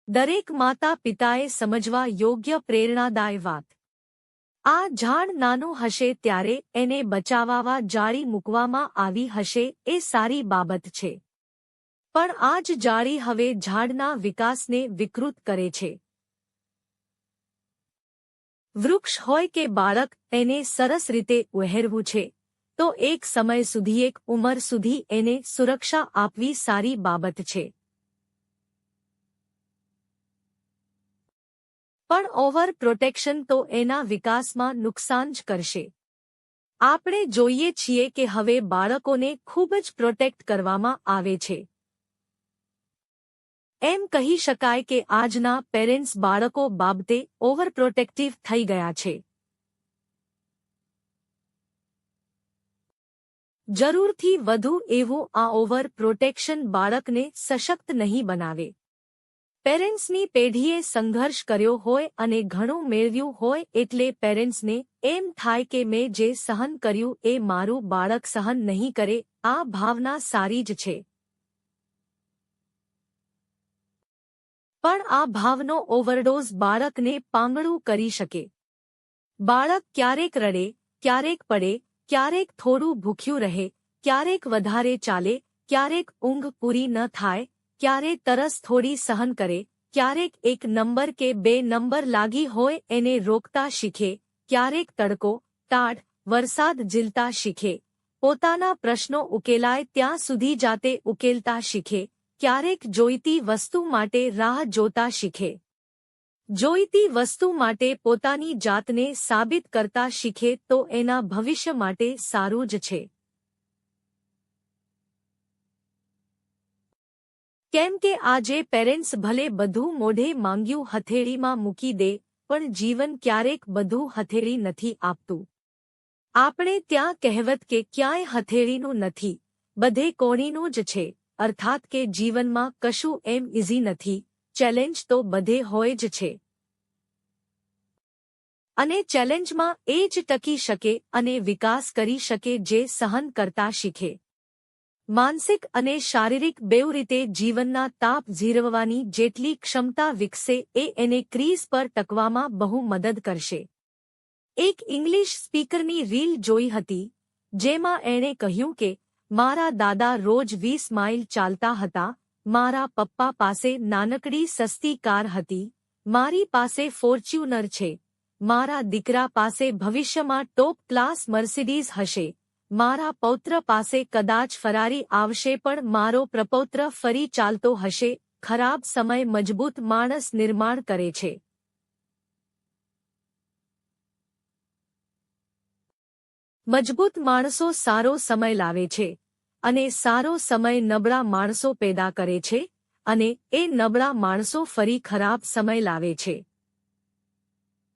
દરેક માતા પિતાએ સમજવા યોગ્ય પ્રેરણાદાય વાત. આ ઝાડ નાનું હશે ત્યારે એને બચાવવા જાળી મૂકવામાં આવી હશે એ સારી બાબત છે. પણ આ જ જાળી હવે ઝાડના વિકાસને વિકૃત કરે છે. વૃક્ષ હોય કે બાળક, એને સરસ રીતે ઉહેરવું છે તો એક સમય સુધી, એક ઉંમર સુધી એને સુરક્ષા આપવી સારી બાબત છે. પણ ઓવર પ્રોટેક્શન તો એના વિકાસમાં નુકસાન જ કરશે. આપણે જોઈએ છીએ કે હવે બાળકોને ખૂબ જ પ્રોટેક્ટ કરવામાં આવે છે. એમ કહી શકાય કે આજના પેરેન્ટ્સ બાળકો બાબતે ઓવર પ્રોટેક્ટિવ થઈ ગયા છે. જરૂરથી વધુ એવું આ ઓવર પ્રોટેક્શન બાળકને સશક્ત નહીં બનાવે. પેરેન્ટ્સની પેઢીએ સંઘર્ષ કર્યો હોય અને ઘણું મેળવ્યું હોય એટલે પેરેન્ટ્સને એમ થાય કે મેં જે સહન કર્યું એ મારું બાળક સહન નહીં કરે. આ ભાવના સારી જ છે. પણ આ ભાવનો ઓવરડોઝ બાળકને પાંગળું કરી શકે. બાળક ક્યારેક રડે, ક્યારેક પડે, ક્યારેક થોડું ભૂખ્યું રહે, ક્યારેક વધારે ચાલે, ક્યારેક ઊંઘ પૂરી ન થાય, ક્યારે તરસ થોડી સહન કરે, ક્યારેક 1 નંબર કે 2 નંબર લાગી હોય એને રોકતા શીખે, ક્યારેક તડકો, ટાઢ, વરસાદ ઝીલતા શીખે, પોતાના પ્રશ્નો ઉકેલાય ત્યાં સુધી જાતે ઉકેલતા શીખે, ક્યારેક જોઈતી વસ્તુ માટે રાહ જોતા શીખે, જોઈતી વસ્તુ માટે પોતાની જાતને સાબિત કરતા શીખે તો એના ભવિષ્ય માટે સારું જ છે. કેમ કે આજે પેરેન્ટ્સ ભલે બધું મોઢે માંગ્યું હથેળીમાં મૂકી દે, પણ જીવન ક્યારેક બધું હથેળી નથી આપતું. આપણે ત્યાં કહેવત કે ક્યાંય હથેળીનું નથી, બધે કોણીનું જ છે. અર્થાત કે જીવનમાં કશું એમ ઇઝી નથી. ચેલેન્જ તો બધે હોય જ છે. અને ચેલેન્જમાં એ જ ટકી શકે અને વિકાસ કરી શકે જે સહન કરતા શીખે. માનસિક અને શારીરિક બેઉ રીતે જીવનના તાપ ઝીરવવાની જેટલી ક્ષમતા વિકસે એ એને ક્રીઝ પર ટકવામાં બહુ મદદ કરશે. એક ઇંગ્લિશ સ્પીકરની રીલ જોઈ હતી જેમાં એણે કહ્યું કે મારા દાદા રોજ 20 માઇલ ચાલતા હતા, મારા પપ્પા પાસે નાનકડી સસ્તી કાર હતી, મારી પાસે ફોર્ચ્યુનર છે, મારા દીકરા પાસે ભવિષ્યમાં ટોપ ક્લાસ મર્સિડીઝ હશે, મારા પૌત્ર પાસે કદાચ ફરારી આવશે પણ મારો પ્રપૌત્ર ફરી ચાલતો હશે. ખરાબ સમય મજબૂત માણસ નિર્માણ કરે છે. મજબૂત માણસો સારો સમય લાવે છે અને સારો સમય નબળા માણસો પેદા કરે છે અને એ નબળા માણસો ફરી ખરાબ સમય લાવે છે.